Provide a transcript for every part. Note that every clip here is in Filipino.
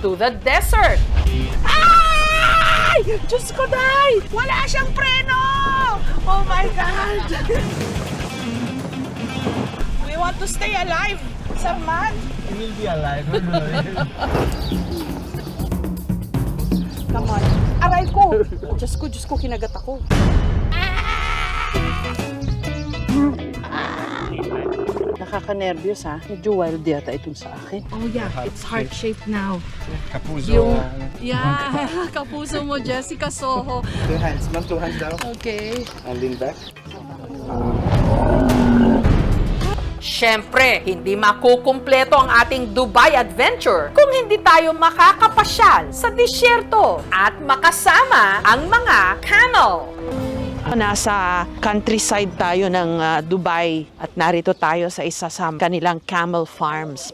to the desert. Ay! Diyos ko, Day! Wala siyang preno! Oh my God! We want to stay alive sa mud. You will be alive. Come on. Aray ko! Diyos ko, kinagat ako. Nakaka-nervyos ha. Medyo wild yata itong sa akin. Oh yeah, it's heart-shaped now. Kapuzo. Yeah, kapuso mo, Jessica Soho. Two hands. Ma'am, two hands down. Okay. And lean back. Siyempre, hindi makukumpleto ang ating Dubai adventure kung hindi tayo makakapasyal sa disyerto at makasama ang mga camel. Nasa countryside tayo ng Dubai at narito tayo sa isa sa kanilang camel farms.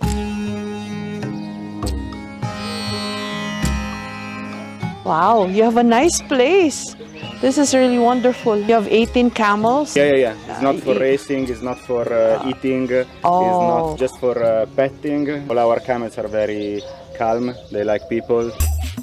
Wow, you have a nice place. This is really wonderful. You have 18 camels. Yeah. It's not for racing, it's not for eating, it's not just for petting. All our camels are very calm, they like people.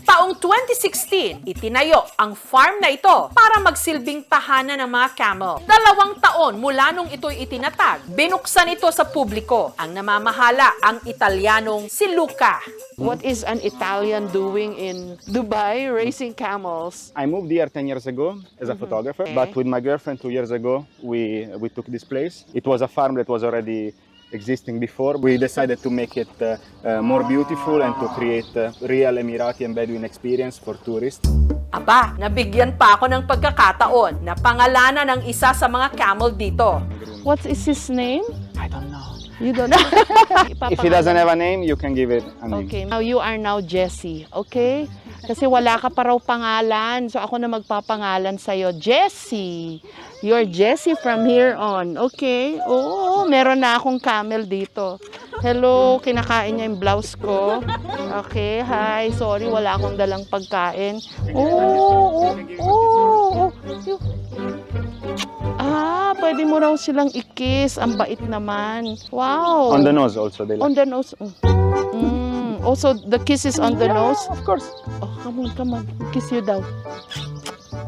Taong 2016, itinayo ang farm na ito para magsilbing tahanan ng mga camel. 2 taon mula nung ito'y itinatag, binuksan ito sa publiko. Ang namamahala ang Italianong si Luca. What is an Italian doing in Dubai racing camels? I moved here 10 years ago as a photographer, but with my girlfriend 2 years ago, we took this place. It was a farm that was already existing before. We decided to make it more beautiful and to create a real Emirati and Bedouin experience for tourists. Aba, nabigyan pa ako ng pagkakataon na pangalanan ng isa sa mga camel dito. What is his name? I don't know. You don't know? If he doesn't have a name, you can give it a name. Okay, now you are now Jessie, okay? Kasi wala ka pa raw pangalan, so ako na magpapangalan sa'yo. Jessie! You're Jessie from here on, okay? Oo, meron na akong camel dito. Hello, kinakain niya yung blouse ko. Okay, hi, sorry, wala akong dalang pagkain. Pwede mo raw silang i-kiss. Ang bait naman. Wow. On the nose also. They like. On the nose. Also, the kiss is on the nose? Of course. Oh, come on. Kiss you daw.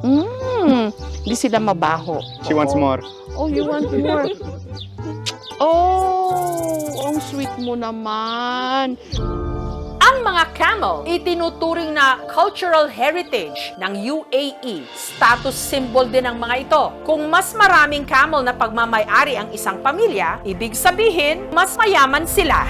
Hindi sila mabaho. She wants more. Oh, you want more? Oh, ang sweet mo naman. Ang mga camel, itinuturing na cultural heritage ng UAE. Status symbol din ang mga ito. Kung mas maraming camel na pagmamay-ari ang isang pamilya, ibig sabihin, mas mayaman sila.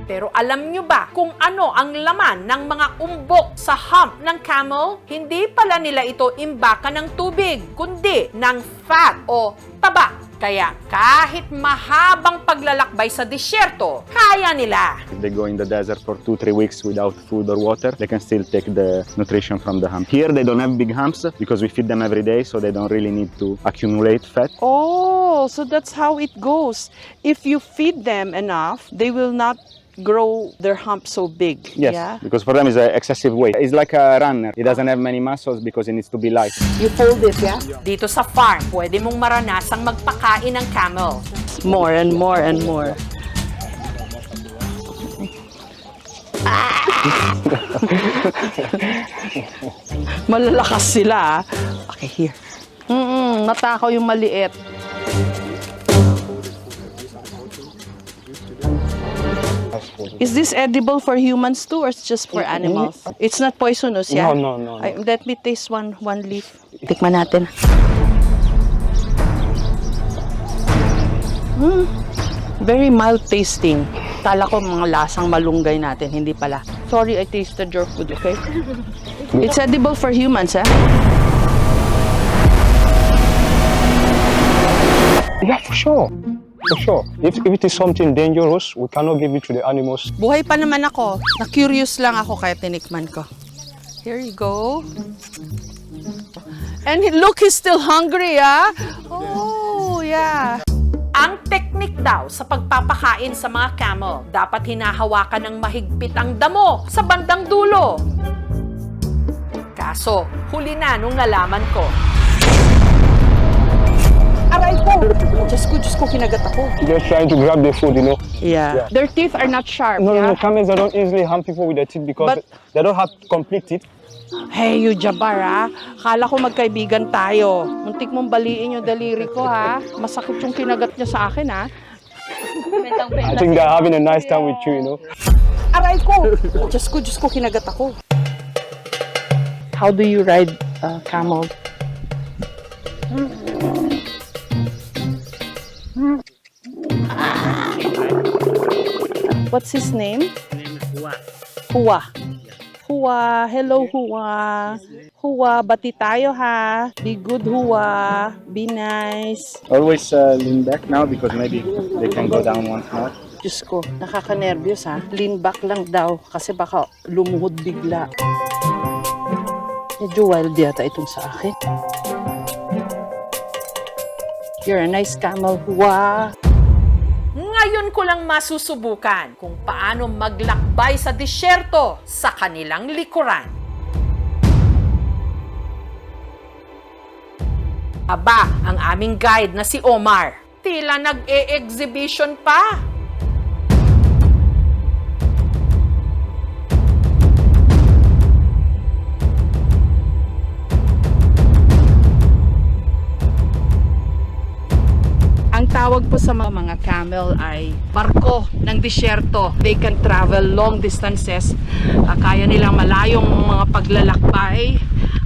Pero alam nyo ba kung ano ang laman ng mga umbok sa hump ng camel? Hindi pala nila ito imbakan ng tubig, kundi ng fat o taba. Kaya kahit mahabang paglalakbay sa disyerto, kaya nila. If they go in the desert for 2-3 weeks without food or water, they can still take the nutrition from the hump. Here they don't have big humps because we feed them every day, so they don't really need to accumulate fat. Oh, so that's how it goes. If you feed them enough, they will not grow their hump so big. Yes, Yeah? because for them it's an excessive weight. It's like a runner. It doesn't have many muscles because it needs to be light. You fold it, yeah? Dito sa farm, pwede mong maranasang magpakain ng camel. More and more and more. Malalakas sila. Okay, here. Matakaw yung maliit. Is this edible for humans too or it's just for animals? It's not poisonous, yeah? No. Let me taste one leaf. Tikman natin. Very mild tasting. Kala ko mga lasang malunggay natin, hindi pala. Sorry, I tasted your food, okay? It's edible for humans, eh? Yeah, for sure. For sure. If it is something dangerous, we cannot give it to the animals. Buhay pa naman ako. Na-curious lang ako kaya tinikman ko. Here you go. And look, he's still hungry, ah. Oh, yeah. Ang teknik daw sa pagpapakain sa mga camel, dapat hinahawakan ng mahigpit ang damo sa bandang dulo. Kaso, huli na nung nalaman ko. Aray ko! Diyos ko, kinagat ako. Just trying to grab the food, you know. Yeah. Yeah. Their teeth are not sharp, No, yeah? no, camels, they don't easily harm people with their teeth because But- they don't have complete teeth. Hey, you Jabbar, ha? Kala ko magkaibigan tayo. Muntik mong baliin yung daliri ko, ha? Masakit yung kinagat niya sa akin, ha? I think they're having a nice time with you, you know. Aray ko! Diyos ko, kinagat ako. How do you ride camel? What's his name? Hua. Hua. Hello, Hua. Hua, bati tayo, ha? Be good, Hua. Be nice. Always lean back now because maybe they can go down once more. Diyos ko, nakaka-nervyos, ha? Lean back lang daw kasi baka lumuhod bigla. Medyo wild yata itong sa akin. You're a nice camel, Hua. Ngayon ko lang masusubukan kung paano maglakbay sa disyerto sa kanilang likuran. Aba, ang aming guide na si Omar, tila nag-e-exhibition pa. Ang tawag po sa mga camel ay barko ng disyerto. They can travel long distances. Kaya nilang malayong mga paglalakbay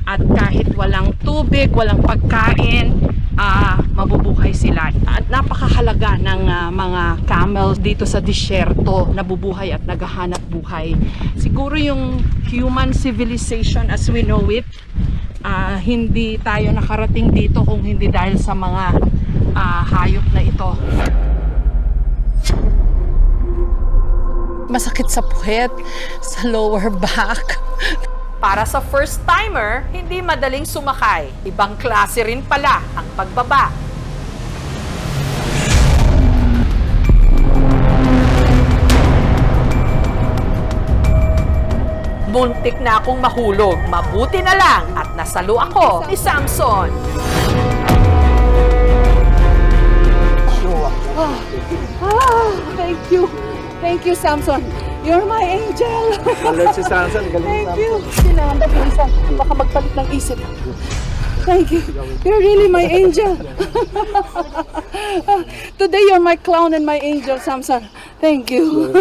at kahit walang tubig, walang pagkain, mabubuhay sila. At napakahalaga ng mga camel dito sa disyerto, nabubuhay at naghahanap buhay. Siguro yung human civilization as we know it, hindi tayo nakarating dito kung hindi dahil sa mga hayop na ito. Masakit sa puwet, sa lower back. Para sa first-timer, hindi madaling sumakay. Ibang klase rin pala ang pagbaba. Muntik na akong mahulog. Mabuti na lang at nasalo ako ni Samson. Thank you. Thank you, Samson. You're my angel. Thank you. Kailangan ba bilisan? Baka magpalit ng isip. Thank you. You're really my angel. Today you're my clown and my angel, Samson. Thank you.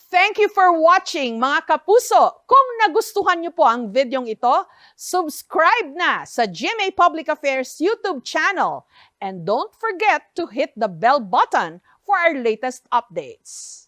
Thank you for watching, mga kapuso. Kung nagustuhan niyo po ang videong ito, subscribe na sa GMA Public Affairs YouTube channel. And don't forget to hit the bell button for our latest updates.